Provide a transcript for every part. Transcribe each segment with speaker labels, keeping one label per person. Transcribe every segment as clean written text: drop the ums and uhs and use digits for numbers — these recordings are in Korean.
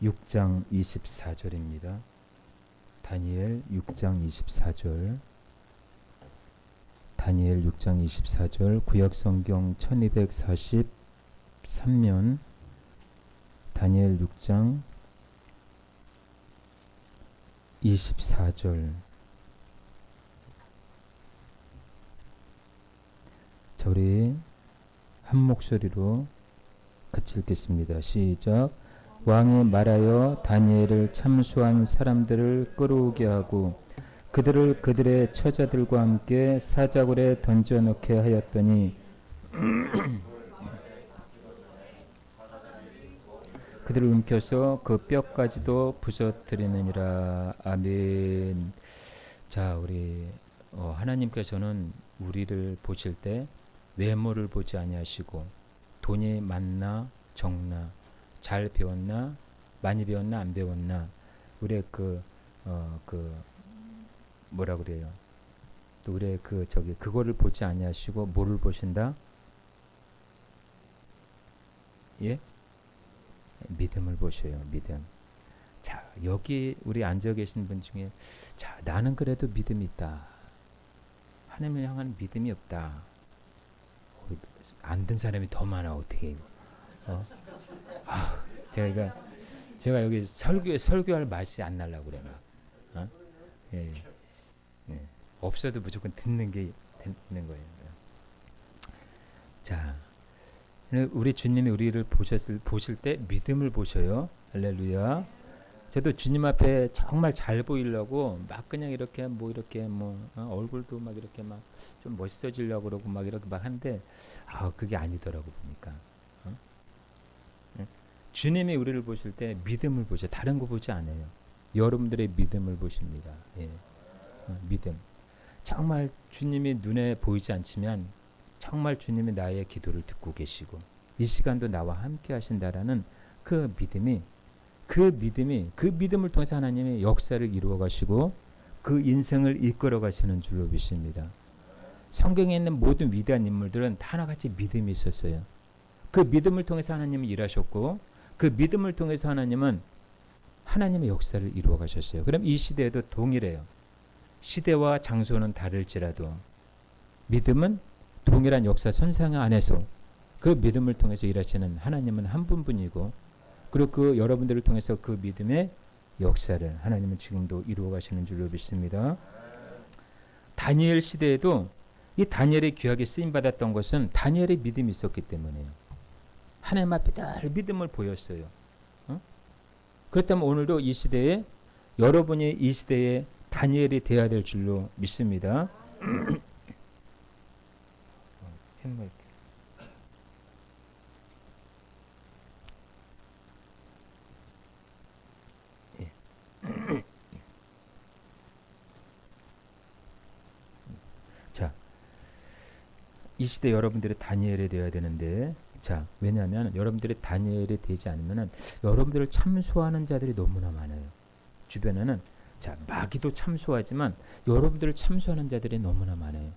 Speaker 1: 6장 24절입니다. 다니엘 6장 24절. 다니엘 6장 24절. 구약성경 1243면 다니엘 6장 24절. 자, 우리 한 목소리로 같이 읽겠습니다. 시작. 왕이 말하여 다니엘을 참수한 사람들을 끌어오게 하고 그들을 그들의 처자들과 함께 사자굴에 던져넣게 하였더니 그들을 움켜서 그 뼈까지도 부서뜨리느니라. 아멘. 자, 우리 하나님께서는 우리를 보실 때 외모를 보지 아니하시고 돈이 많나 적나, 잘 배웠나 많이 배웠나 안 배웠나, 우리의 뭐라 그래요? 또 우리의 그거를 보지 아니하시고 뭐를 보신다? 예? 믿음을 보셔요. 믿음. 자, 여기 우리 앉아 계신 분 중에 자, 나는 그래도 믿음이 있다. 하나님을 향한 믿음이 없다. 안 든 사람이 더 많아. 어떻게 이거? 제가 여기 설교할 맛이 안 날라고 그래 막. 예, 예. 없어도 무조건 듣는 거예요. 자, 우리 주님이 우리를 보실 때 믿음을 보셔요. 할렐루야. 저도 주님 앞에 정말 잘 보이려고 막 그냥 이렇게 얼굴도 막 이렇게 막 좀 멋있어지려고 그러고 막 이렇게 막 한데 그게 아니더라고 보니까. 주님이 우리를 보실 때 믿음을 보셔. 다른 거 보지 않아요. 여러분들의 믿음을 보십니다. 예. 믿음. 정말 주님이 눈에 보이지 않지만 정말 주님이 나의 기도를 듣고 계시고 이 시간도 나와 함께 하신다라는 그 믿음을 통해서 하나님의 역사를 이루어 가시고 그 인생을 이끌어 가시는 줄로 믿습니다. 성경에 있는 모든 위대한 인물들은 다 하나같이 믿음이 있었어요. 그 믿음을 통해서 하나님은 일하셨고 그 믿음을 통해서 하나님은 하나님의 역사를 이루어 가셨어요. 그럼 이 시대에도 동일해요. 시대와 장소는 다를지라도 믿음은 동일한 역사 선상 안에서 그 믿음을 통해서 일하시는 하나님은 한 분뿐이고, 그리고 그 여러분들을 통해서 그 믿음의 역사를 하나님은 지금도 이루어 가시는 줄로 믿습니다. 다니엘 시대에도 이 다니엘이 귀하게 쓰임 받았던 것은 다니엘의 믿음이 있었기 때문에요. 하나님 앞에 늘 믿음을 보였어요. 그렇다면 오늘도 이 시대에 여러분이 이 시대에 다니엘이 되어야 될 줄로 믿습니다. 자, 이 시대 여러분들이 다니엘이 되어야 되는데, 자, 왜냐하면 여러분들이 다니엘이 되지 않으면 여러분들을 참소하는 자들이 너무나 많아요. 주변에는 자, 마귀도 참소하지만 여러분들을 참소하는 자들이 너무나 많아요.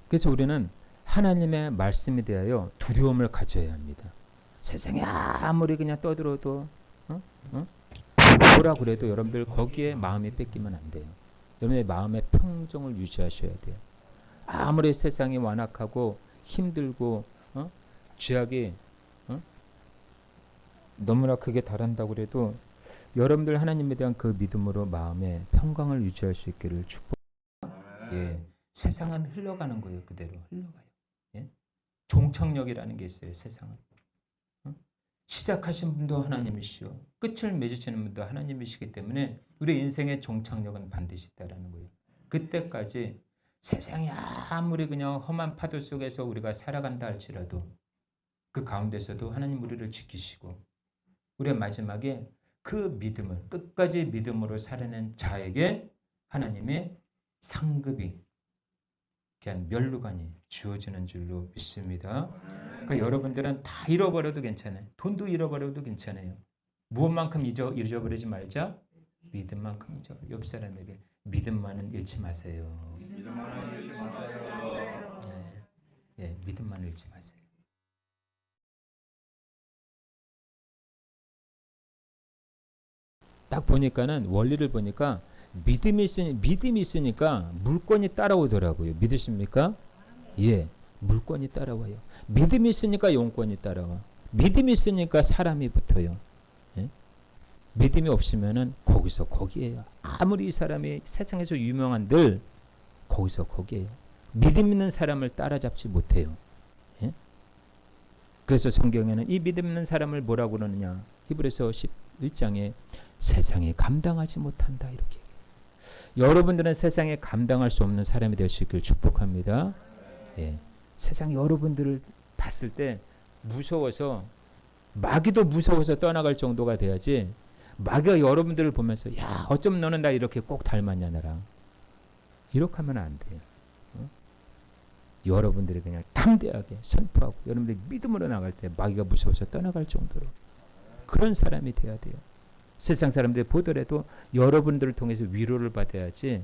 Speaker 1: 그래서 우리는 하나님의 말씀에 대하여 두려움을 가져야 합니다. 세상에 아무리 그냥 떠들어도 뭐라 그래도 여러분들 거기에 마음이 뺏기면 안 돼요. 여러분의 마음의 평정을 유지하셔야 돼요. 아무리 세상이 완악하고 힘들고 죄악이 너무나 크게 달한다고 해도 여러분들 하나님에 대한 그 믿음으로 마음의 평강을 유지할 수 있기를 축복합니다. 예, 세상은 흘러가는 거예요. 그대로 흘러가요. 예? 종착역이라는 게 있어요. 세상은. 시작하신 분도 하나님이시오. 끝을 맺으시는 분도 하나님이시기 때문에 우리 인생의 종착역은 반드시 있다라는 거예요. 그때까지 세상이 아무리 그냥 험한 파도 속에서 우리가 살아간다 할지라도 그 가운데서도 하나님 우리를 지키시고 우리의 마지막에 그 믿음을 끝까지 믿음으로 살아낸 자에게 하나님의 상급이 그냥 멸루관이 주어지는 줄로 믿습니다. 그러니까 여러분들은 다 잃어버려도 괜찮아요. 돈도 잃어버려도 괜찮아요. 무엇만큼 잊어버리지 말자. 믿음만큼 잊어버려. 옆 사람에게 믿음만은 잃지 마세요. 믿음만은 잃지 마세요. 예, 믿음만은 잃지 마세요. 딱 보니까는 원리를 보니까 믿음이 있으니까 물권이 따라오더라고요. 믿으십니까? 예, 물권이 따라와요. 믿음이 있으니까 용권이 따라와. 믿음이 있으니까 사람이 붙어요. 예? 믿음이 없으면은 거기서 거기에요. 아무리 이 사람이 세상에서 유명한들 거기서 거기에요. 믿음 있는 사람을 따라잡지 못해요. 예? 그래서 성경에는 이 믿음 있는 사람을 뭐라고 그러느냐? 히브리서 11장에 세상에 감당하지 못한다 이렇게. 여러분들은 세상에 감당할 수 없는 사람이 될 수 있기를 축복합니다. 예. 세상 여러분들을 봤을 때 무서워서 마귀도 무서워서 떠나갈 정도가 돼야지 마귀가 여러분들을 보면서 야 어쩜 너는 나 이렇게 꼭 닮았냐 나랑 이렇게 하면 안 돼요. 여러분들이 그냥 담대하게 선포하고 여러분들이 믿음으로 나갈 때 마귀가 무서워서 떠나갈 정도로 그런 사람이 돼야 돼요. 세상 사람들이 보더라도 여러분들을 통해서 위로를 받아야지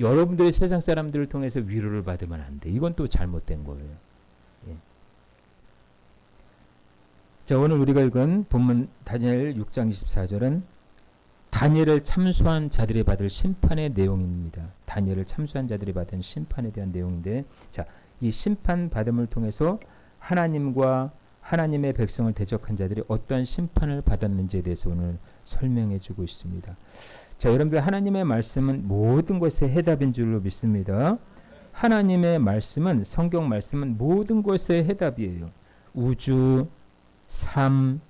Speaker 1: 여러분들이 세상 사람들을 통해서 위로를 받으면 안 돼. 이건 또 잘못된 거예요. 예. 자, 오늘 우리가 읽은 본문 다니엘 6장 24절은 다니엘을 참수한 자들이 받을 심판의 내용입니다. 다니엘을 참수한 자들이 받은 심판에 대한 내용인데 자, 이 심판 받음을 통해서 하나님과 하나님의 백성을 대적한 자들이 어떤 심판을 받았는지에 대해서 오늘 설명해 주고 있습니다. 자, 여러분들 하나님의 말씀은 모든 것의 해답인 줄로 믿습니다. 하나님의 말씀은 성경 말씀은 모든 것의 해답이에요. 우주, 삶,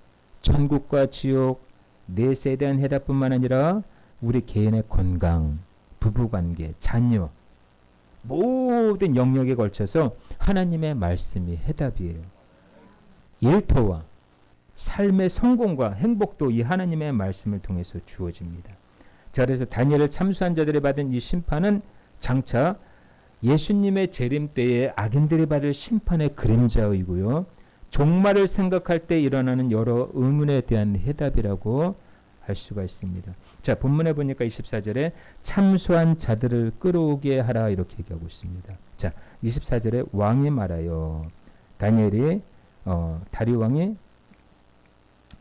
Speaker 1: 천국과 지옥, 내세에 대한 해답뿐만 아니라 우리 개인의 건강, 부부관계, 자녀 모든 영역에 걸쳐서 하나님의 말씀이 해답이에요. 일터와 삶의 성공과 행복도 이 하나님의 말씀을 통해서 주어집니다. 자, 그래서 다니엘을 참수한 자들이 받은 이 심판은 장차 예수님의 재림 때에 악인들이 받을 심판의 그림자이고요. 종말을 생각할 때 일어나는 여러 의문에 대한 해답이라고 할 수가 있습니다. 자, 본문에 보니까 24절에 참수한 자들을 끌어오게 하라 이렇게 얘기하고 있습니다. 자, 24절에 왕이 말하여 다니엘이 다리오 왕이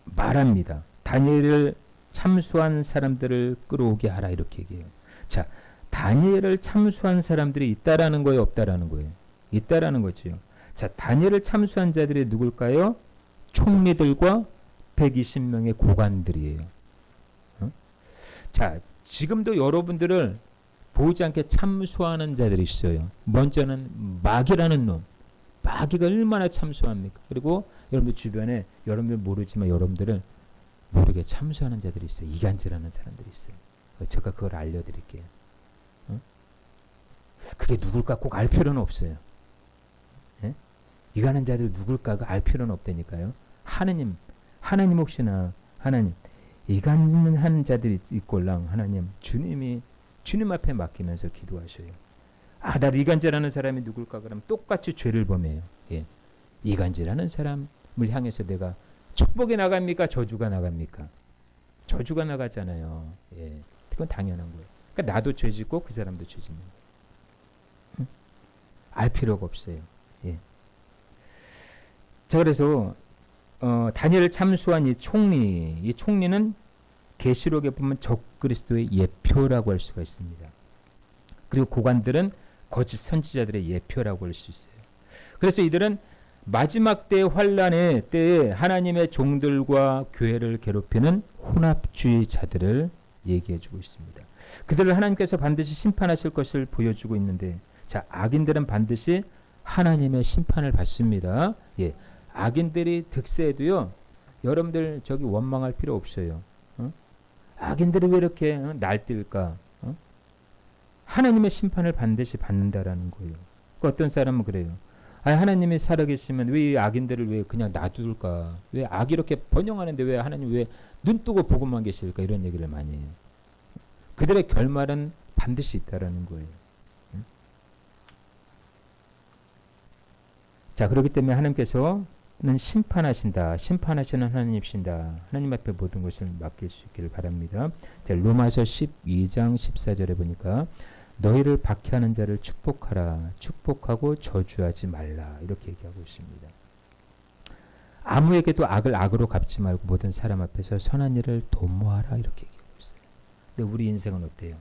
Speaker 1: 말합니다. 다니엘을 참수한 사람들을 끌어오게 하라 이렇게 얘기해요. 자, 다니엘을 참수한 사람들이 있다라는 거예요, 없다라는 거예요? 있다라는 거죠. 자, 다니엘을 참수한 자들이 누굴까요? 총리들과 120명의 고관들이에요. 자, 지금도 여러분들을 보이지 않게 참수하는 자들이 있어요. 먼저는 마귀라는 놈. 마귀가 얼마나 참수합니까? 그리고 여러분들 주변에 여러분들 모르지만 여러분들을 모르게 참수하는 자들이 있어요. 이간질하는 사람들이 있어요. 제가 그걸 알려드릴게요. 그게 누굴까 꼭 알 필요는 없어요. 예? 이간하는 자들 누굴까가 알 필요는 없다니까요. 하나님 혹시나 하나님 이간하는 자들이 있걸랑 하나님 주님 앞에 맡기면서 기도하셔요. 아, 나를 이간질하는 사람이 누굴까? 그러면 똑같이 죄를 범해요. 예. 이간질하는 사람을 향해서 내가 축복이 나갑니까? 저주가 나갑니까? 저주가 나가잖아요. 예. 그건 당연한 거예요. 그러니까 나도 죄 짓고 그 사람도 죄 짓는 거예요. 응? 알 필요가 없어요. 예. 자, 그래서 다니엘을 참수한 이 총리는 계시록에 보면 적그리스도의 예표라고 할 수가 있습니다. 그리고 고관들은 거짓 선지자들의 예표라고 할 수 있어요. 그래서 이들은 마지막 때의 환란의 때에 하나님의 종들과 교회를 괴롭히는 혼합주의자들을 얘기해주고 있습니다. 그들을 하나님께서 반드시 심판하실 것을 보여주고 있는데, 자, 악인들은 반드시 하나님의 심판을 받습니다. 예, 악인들이 득세해도요, 여러분들 저기 원망할 필요 없어요. 악인들이 왜 이렇게 날뛸까? 하나님의 심판을 반드시 받는다라는 거예요. 어떤 사람은 그래요. 아, 하나님이 살아계시면 왜 악인들을 왜 그냥 놔둘까? 왜 악이 이렇게 번영하는데 왜 하나님 왜 눈 뜨고 보고만 계실까? 이런 얘기를 많이 해요. 그들의 결말은 반드시 있다라는 거예요. 자, 그렇기 때문에 하나님께서는 심판하시는 하나님이신다. 하나님 앞에 모든 것을 맡길 수 있기를 바랍니다. 자, 로마서 12장 14절에 보니까 너희를 박해하는 자를 축복하라. 축복하고 저주하지 말라. 이렇게 얘기하고 있습니다. 아무에게도 악을 악으로 갚지 말고 모든 사람 앞에서 선한 일을 도모하라. 이렇게 얘기하고 있어요. 근데 우리 인생은 어때요?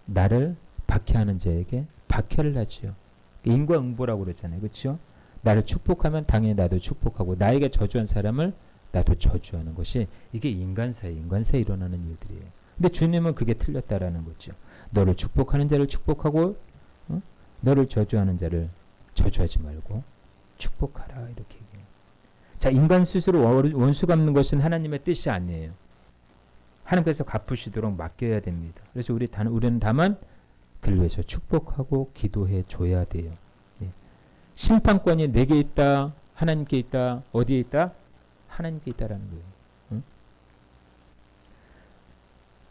Speaker 1: 나를 박해하는 자에게 박해를 하지요. 인과응보라고 그러잖아요. 그렇죠? 나를 축복하면 당연히 나도 축복하고 나에게 저주한 사람을 나도 저주하는 것이 이게 인간사에 일어나는 일들이에요. 근데 주님은 그게 틀렸다라는 거죠. 너를 축복하는 자를 축복하고 너를 저주하는 자를 저주하지 말고 축복하라 이렇게 얘기해요. 자, 인간 스스로 원수 갚는 것은 하나님의 뜻이 아니에요. 하나님께서 갚으시도록 맡겨야 됩니다. 그래서 우리는 다만 그를 위해서 축복하고 기도해 줘야 돼요. 예. 심판권이 내게 있다, 하나님께 있다, 어디에 있다? 하나님께 있다라는 거예요. 응?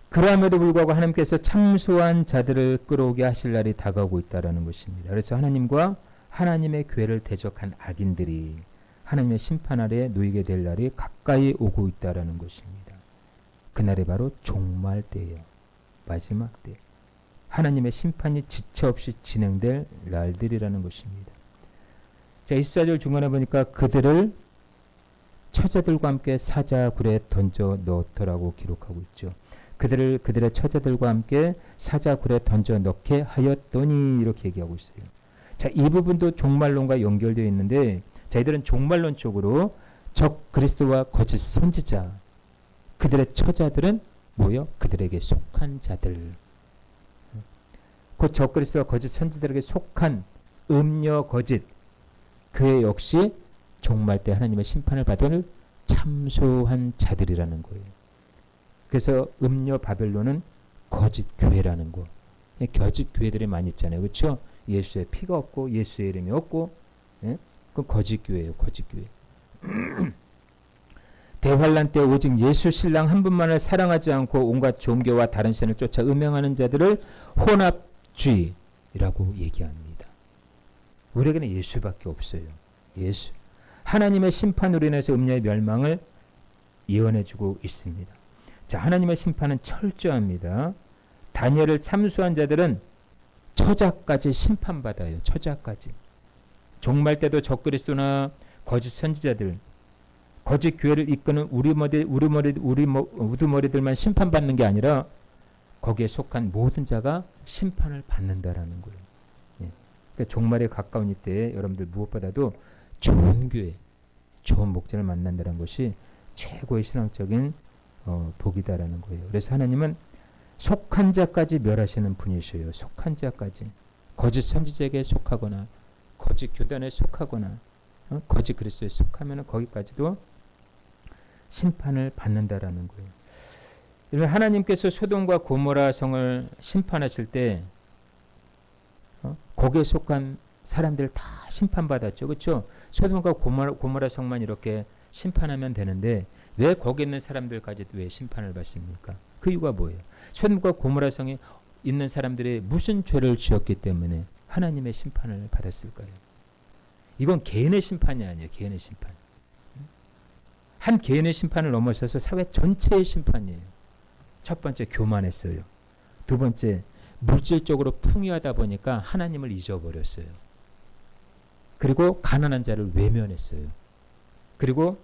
Speaker 1: 그럼에도 불구하고 하나님께서 참소한 자들을 끌어오게 하실 날이 다가오고 있다라는 것입니다. 그래서 하나님과 하나님의 교회를 대적한 악인들이 하나님의 심판 아래 놓이게 될 날이 가까이 오고 있다라는 것입니다. 그날이 바로 종말 때예요. 마지막 때. 하나님의 심판이 지체 없이 진행될 날들이라는 것입니다. 자, 24절 중간에 보니까 그들을 처자들과 함께 사자굴에 던져 넣더라고 기록하고 있죠. 그들의 처자들과 함께 사자굴에 던져 넣게 하였더니 이렇게 얘기하고 있어요. 자, 이 부분도 종말론과 연결되어 있는데 자, 이들은 종말론 쪽으로 적 그리스도와 거짓 선지자, 그들의 처자들은 뭐요? 그들에게 속한 자들. 곧 적 그리스도와 거짓 선지자들에게 속한 음녀 거짓 교회 역시 종말 때 하나님의 심판을 받을 참소한 자들이라는 거예요. 그래서 음녀 바벨론은 거짓 교회라는 거. 거짓 교회들이 많이 있잖아요. 그렇죠? 예수의 피가 없고 예수의 이름이 없고 예? 그건 거짓 교회예요. 거짓 교회. 대환란 때 오직 예수 신랑 한 분만을 사랑하지 않고 온갖 종교와 다른 신을 쫓아 음행하는 자들을 혼합주의라고 얘기합니다. 우리에게는 예수밖에 없어요. 예수. 하나님의 심판으로 인해서 음녀의 멸망을 예언해주고 있습니다. 자, 하나님의 심판은 철저합니다. 다니엘을 참수한 자들은 처자까지 심판받아요. 처자까지. 종말 때도 적그리스도나 거짓 선지자들, 거짓 교회를 이끄는 우두머리들만 심판받는 게 아니라 거기에 속한 모든 자가 심판을 받는다라는 거예요. 예. 그러니까 종말에 가까운 이때에 여러분들 무엇보다도 좋은 교회, 좋은 목자를 만난다는 것이 최고의 신앙적인 복이다라는 거예요. 그래서 하나님은 속한 자까지 멸하시는 분이셔요. 속한 자까지. 거짓 선지자에게 속하거나 거짓 교단에 속하거나 거짓 그리스도에 속하면 거기까지도 심판을 받는다라는 거예요. 하나님께서 소돔과 고모라 성을 심판하실 때 거기에 속한 사람들 다 심판받았죠. 그렇죠? 소돔과 고모라 성만 이렇게 심판하면 되는데 왜 거기 있는 사람들까지도 왜 심판을 받습니까? 그 이유가 뭐예요? 소돔과 고모라 성에 있는 사람들이 무슨 죄를 지었기 때문에 하나님의 심판을 받았을까요? 이건 개인의 심판이 아니에요. 개인의 심판. 한 개인의 심판을 넘어서서 사회 전체의 심판이에요. 첫 번째 교만했어요. 두 번째 물질적으로 풍요하다 보니까 하나님을 잊어버렸어요. 그리고 가난한 자를 외면했어요. 그리고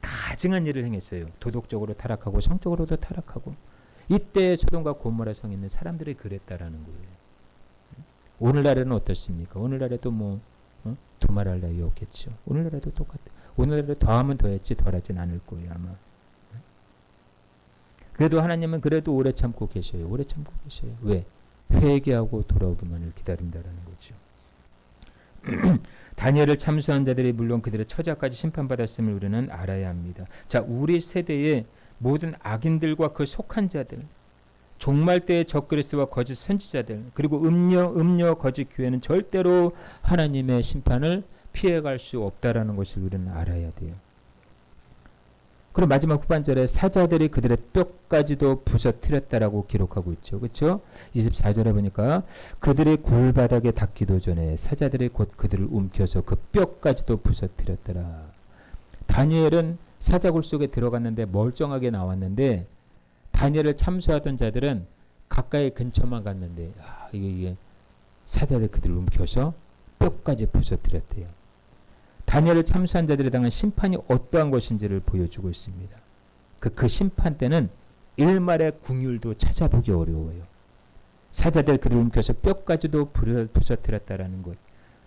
Speaker 1: 가증한 일을 행했어요. 도덕적으로 타락하고 성적으로도 타락하고. 이때 소돔과 고모라 성에 있는 사람들이 그랬다라는 거예요. 오늘날에는 어떻습니까? 오늘날에도 두말할 나위 없겠죠. 오늘날에도 똑같아요. 오늘날에도 더하면 더했지 덜하진 않을 거예요 아마. 그래도 하나님은 그래도 오래 참고 계셔요. 오래 참고 계셔요. 왜? 회개하고 돌아오기만을 기다린다라는 거죠. 다니엘을 참수한 자들이 물론 그들의 처자까지 심판받았음을 우리는 알아야 합니다. 자, 우리 세대의 모든 악인들과 그 속한 자들, 종말 때의 적그리스도와 거짓 선지자들, 그리고 음녀 거짓 교회는 절대로 하나님의 심판을 피해갈 수 없다라는 것을 우리는 알아야 돼요. 그럼 마지막 후반절에 사자들이 그들의 뼈까지도 부서뜨렸다라고 기록하고 있죠. 그렇죠? 24절에 보니까 그들의 굴바닥에 닿기도 전에 사자들이 곧 그들을 움켜서 그 뼈까지도 부서뜨렸더라. 다니엘은 사자굴 속에 들어갔는데 멀쩡하게 나왔는데 다니엘을 참수하던 자들은 가까이 근처만 갔는데 이게 사자들이 그들을 움켜서 뼈까지 부서뜨렸대요. 다니엘을 참수한 자들에 당한 심판이 어떠한 것인지를 보여주고 있습니다. 그 심판 때는 일말의 궁율도 찾아보기 어려워요. 사자들 그를 움켜서 뼈까지도 부서뜨렸다라는 것.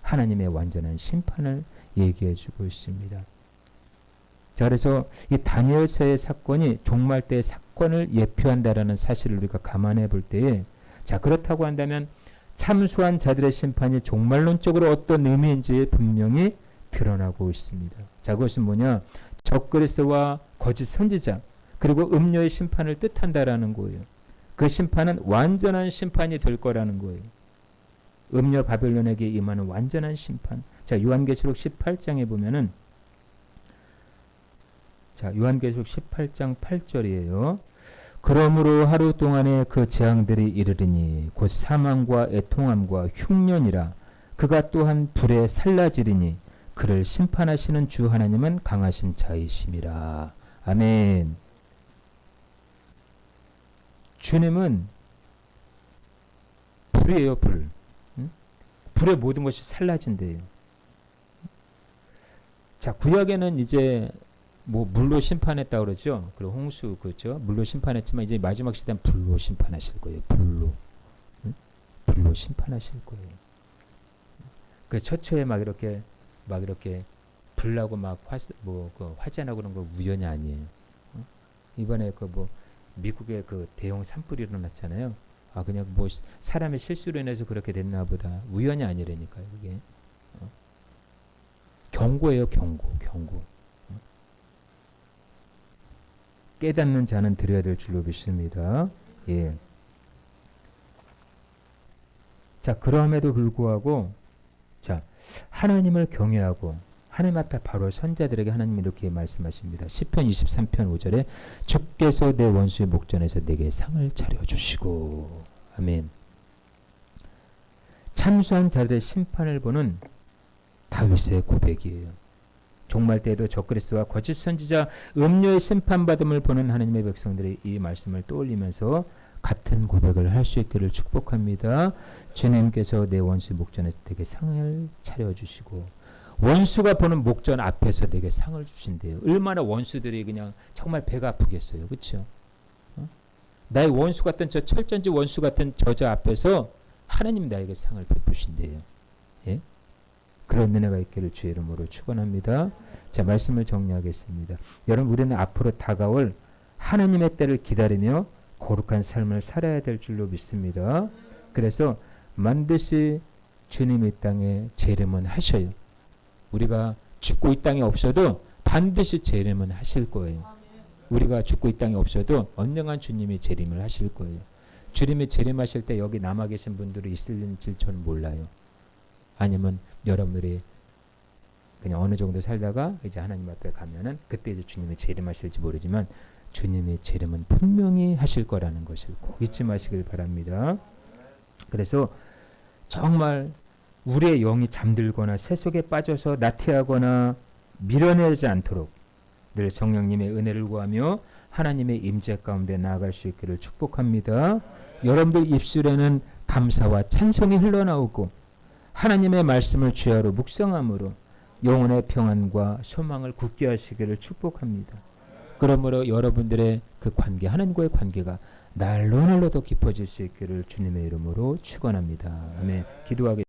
Speaker 1: 하나님의 완전한 심판을 얘기해주고 있습니다. 자, 그래서 이 다니엘서의 사건이 종말 때의 사건을 예표한다라는 사실을 우리가 감안해 볼 때에, 자, 그렇다고 한다면 참수한 자들의 심판이 종말론적으로 어떤 의미인지 분명히 드러나고 있습니다. 자, 그것은 뭐냐? 적그리스도와 거짓 선지자 그리고 음료의 심판을 뜻한다라는 거예요. 그 심판은 완전한 심판이 될 거라는 거예요. 음료 바벨론에게 임하는 완전한 심판. 자, 요한계시록 18장에 보면은, 자, 요한계시록 18장 8절이에요. 그러므로 하루 동안에 그 재앙들이 이르리니 곧 사망과 애통함과 흉년이라. 그가 또한 불에 살라지리니 그를 심판하시는 주 하나님은 강하신 자이심이라. 아멘. 주님은 불이에요, 불. 불에 모든 것이 살라진대요. 자, 구약에는 이제 뭐 물로 심판했다 그러죠. 그리고 홍수 그렇죠. 물로 심판했지만 이제 마지막 시대는 불로 심판하실 거예요. 불로. 불로 심판하실 거예요. 그 처초에 막 이렇게 불나고 막 화재나고 그런 거 우연이 아니에요. 이번에 그 뭐 미국에 그 대형 산불이 일어났잖아요. 아, 그냥 뭐 사람의 실수로 인해서 그렇게 됐나 보다. 우연이 아니라니까요, 그게. 경고예요, 경고. 깨닫는 자는 들어야 될 줄로 믿습니다. 예. 자, 그럼에도 불구하고, 자, 하나님을 경외하고 하나님 앞에 바로 선자들에게 하나님이 이렇게 말씀하십니다. 시편 23편 5절에 주께서 내 원수의 목전에서 내게 상을 차려주시고. 아멘. 참수한 자들의 심판을 보는 다윗의 고백이에요. 종말 때에도 적그리스도와 거짓 선지자 음료의 심판받음을 보는 하나님의 백성들이 이 말씀을 떠올리면서 같은 고백을 할 수 있기를 축복합니다. 주님께서 내 원수의 목전에서 내게 상을 차려주시고, 원수가 보는 목전 앞에서 내게 상을 주신대요. 얼마나 원수들이 그냥 정말 배가 아프겠어요. 그렇죠? 나의 원수 같은 저 철전지 원수 같은 저자 앞에서 하나님 나에게 상을 베푸신대요. 예? 그런 은혜가 있기를 주의 이름으로 축원합니다. 자, 말씀을 정리하겠습니다. 여러분, 우리는 앞으로 다가올 하나님의 때를 기다리며 거룩한 삶을 살아야 될 줄로 믿습니다. 그래서 반드시 주님이 땅에 재림은 하셔요. 우리가 죽고 이 땅에 없어도 반드시 재림은 하실 거예요. 우리가 죽고 이 땅에 없어도 언젠간 주님이 재림을 하실 거예요. 주님이 재림하실 때 여기 남아 계신 분들이 있을지 저는 몰라요. 아니면 여러분들이 그냥 어느 정도 살다가 이제 하나님 앞에 가면은 그때 이제 주님이 재림하실지 모르지만 주님의 재림은 분명히 하실 거라는 것을 꼭 잊지 마시길 바랍니다. 그래서 정말 우리의 영이 잠들거나 세속에 빠져서 나태하거나 밀어내지 않도록 늘 성령님의 은혜를 구하며 하나님의 임재 가운데 나아갈 수 있기를 축복합니다. 여러분들 입술에는 감사와 찬송이 흘러나오고 하나님의 말씀을 주야로 묵상함으로 영혼의 평안과 소망을 굳게 하시기를 축복합니다. 그러므로 여러분들의 그 관계, 하나님과의 관계가 날로 날로 더 깊어질 수 있기를 주님의 이름으로 축원합니다. 아멘. 기도하겠습니다.